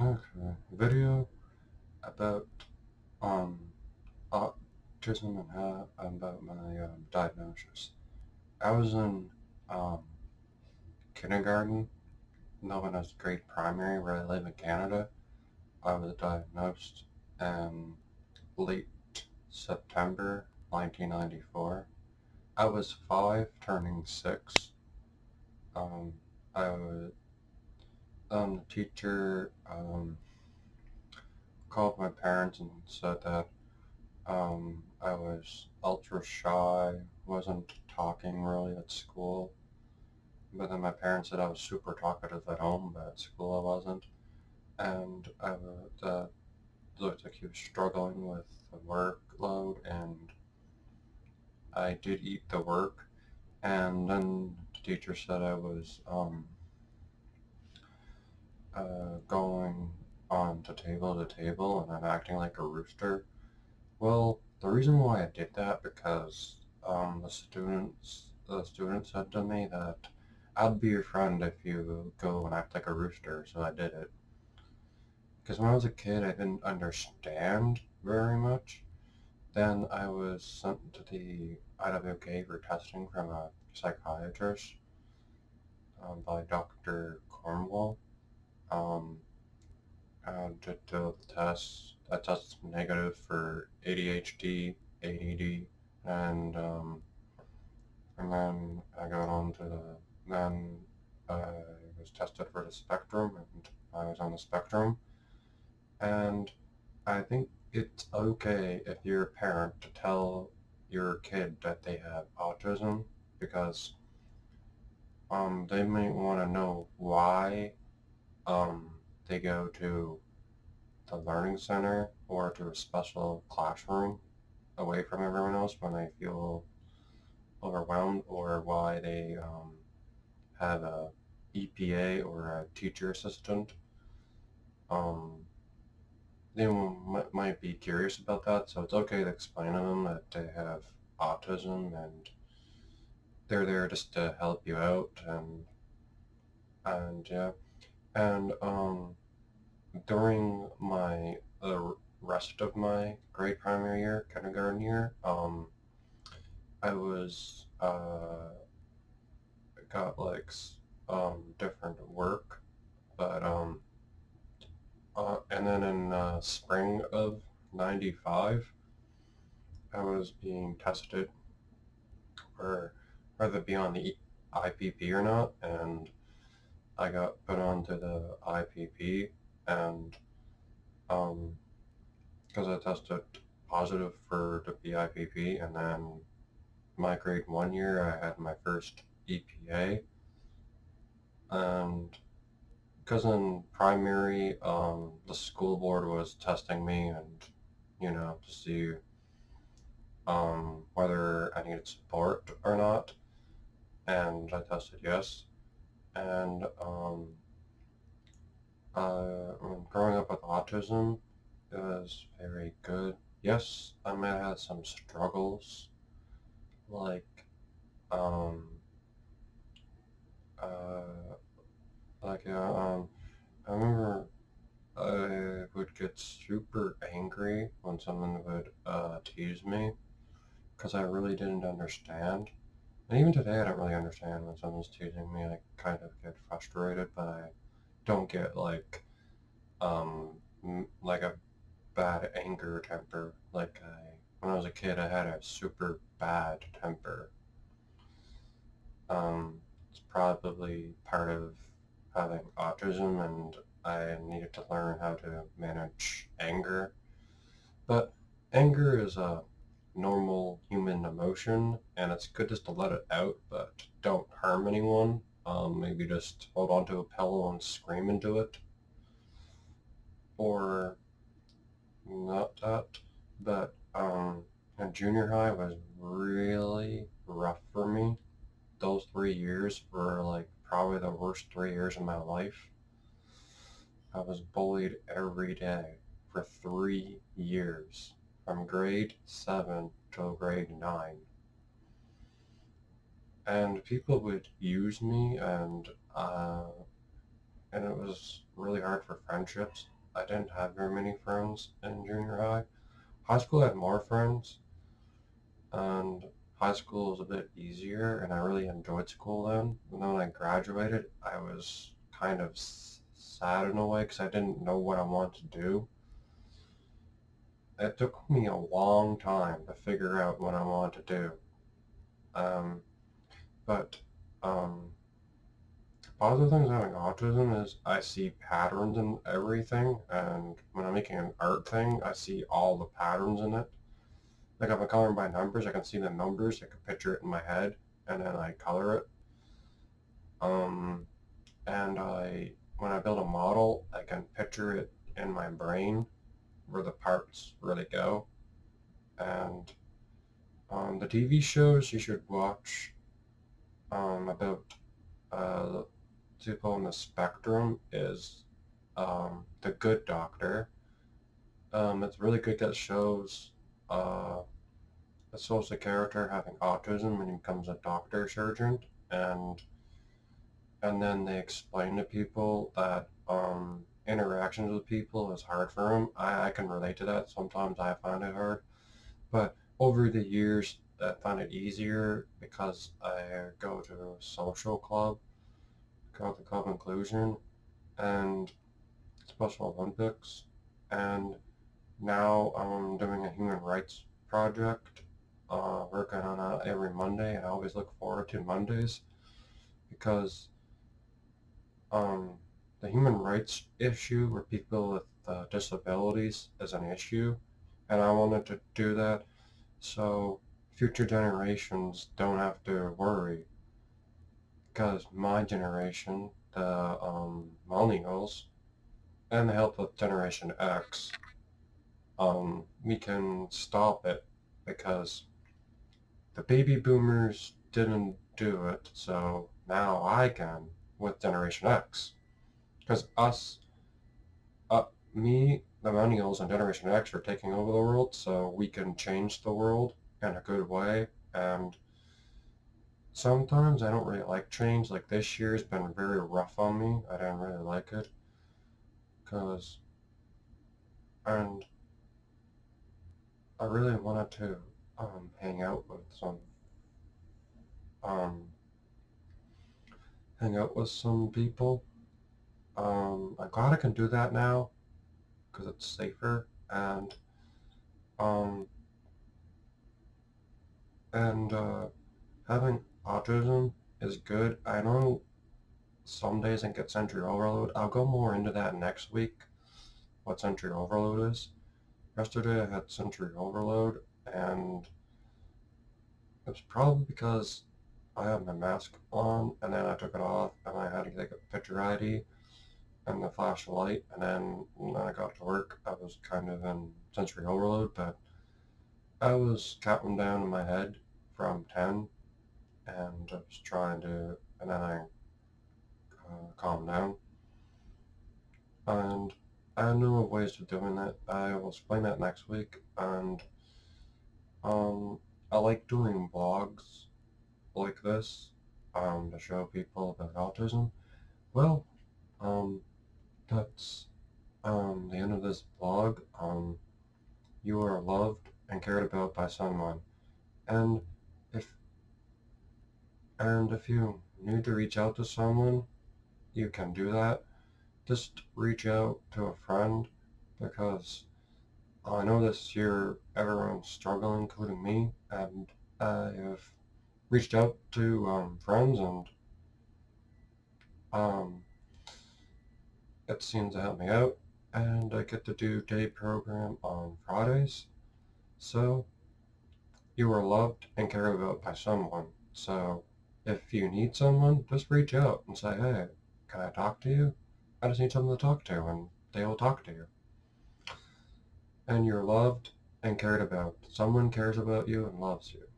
Okay, video about um autism and how about my diagnosis. I was in um kindergarten, known as grade primary, where I live in Canada. I was diagnosed in late September 1994. I was 5, turning 6. Um, I was the teacher called my parents and said that I was ultra shy, wasn't talking really at school. But then my parents said I was super talkative at home, but at school I wasn't. And looked like he was struggling with the workload, and I did eat the work. And then the teacher said I was going on to table and I'm acting like a rooster. Well, the reason why I did that because the students said to me that I'd be your friend if you go and act like a rooster, so I did it. Because when I was a kid, I didn't understand very much. Then I was sent to the IWK for testing from a psychiatrist by Dr. Cornwall. Um, I did the test. That test negative for ADHD, ADD, and then I got on to then I was tested for the spectrum, and I was on the spectrum. And I think it's okay if you're a parent to tell your kid that they have autism because they might want to know why um, they go to the learning center or to a special classroom away from everyone else when they feel overwhelmed, or why they have a EPA or a teacher assistant. Um, they might be curious about that, so it's okay to explain to them that they have autism and they're there just to help you out, and yeah, and during my the rest of my grade primary year, kindergarten year, I was got like different work, but and then in spring of '95, I was being tested for whether to be on the IPP or not, and I got put onto the IPP, and um, because I tested positive for the BIPP, and then my grade 1 year I had my first EPA, and because in primary the school board was testing me and to see whether I needed support or not, and I tested yes. And growing up with autism, it was very good. Yes, I might have had some struggles, like um, uh, I remember I would get super angry when someone would tease me because I really didn't understand. And even today, I don't really understand when someone's teasing me. I kind of get frustrated, but I don't get um, like a bad anger temper. When I was a kid, I had a super bad temper. It's probably part of having autism, and I needed to learn how to manage anger. But anger is a normal human emotion, and it's good just to let it out, but don't harm anyone. Maybe just hold onto a pillow and scream into it, or not that. But in junior high was really rough for me. Those 3 years were like probably the worst 3 years of my life. I was bullied every day for 3 years, from grade 7 till grade 9. And people would use me, and and it was really hard for friendships. I didn't have very many friends in junior high. High school I had more friends, and high school was a bit easier, and I really enjoyed school then. And then when I graduated, I was kind of sad in a way because I didn't know what I wanted to do. It took me a long time to figure out what I wanted to do. Um, but um, positive things of having autism is I see patterns in everything, and when I'm making an art thing, I see all the patterns in it. Like if I'm coloring by numbers, I can see the numbers, I can picture it in my head, and then I color it. Um, and when I build a model, I can picture it in my brain where the parts really go. And the TV shows you should watch about uh, people on the spectrum is The Good Doctor. It's really good that shows uh, it shows the character having autism when he becomes a doctor surgeon, and then they explain to people that interactions with people is hard for him. I can relate to that. Sometimes I find it hard, but over the years I found it easier because I go to a social club called the Club Inclusion and Special Olympics, and now I'm doing a human rights project, working on that every Monday, and I always look forward to Mondays because um, the human rights issue where people with disabilities is an issue, and I wanted to do that so future generations don't have to worry. Because my generation, the millennials, and the help of Generation X, we can stop it because the baby boomers didn't do it, so now I can with Generation X. Because uh, the millennials and Generation X are taking over the world, so we can change the world in a good way. And sometimes I don't really like change. Like this year has been very rough on me. I didn't really like it. Cause, and I really wanted to hang out with um, some people. I'm glad I can do that now because it's safer um, and having autism is good. I know some days I get sensory overload. I'll go more into that next week. What sensory overload is. Yesterday I had sensory overload, and it's probably because I had my mask on and then I took it off and I had to take a picture ID and the flashlight, and then when I got to work I was kind of in sensory overload, but I was counting down in my head from 10 and I was trying to, and then I calmed down, and I know ways of doing that. I will explain that next week, and um, I like doing vlogs like this to show people about autism. Well, um, that's the end of this vlog. You are loved and cared about by someone, and if if you need to reach out to someone, you can do that. Just reach out to a friend because I know this year everyone's struggling, including me, and I have reached out to friends, and um, it seems to help me out, and I get to do day program on Fridays. So you are loved and cared about by someone. So if you need someone, just reach out and say, hey, can I talk to you? I just need someone to talk to, and they will talk to you. And you're loved and cared about. Someone cares about you and loves you.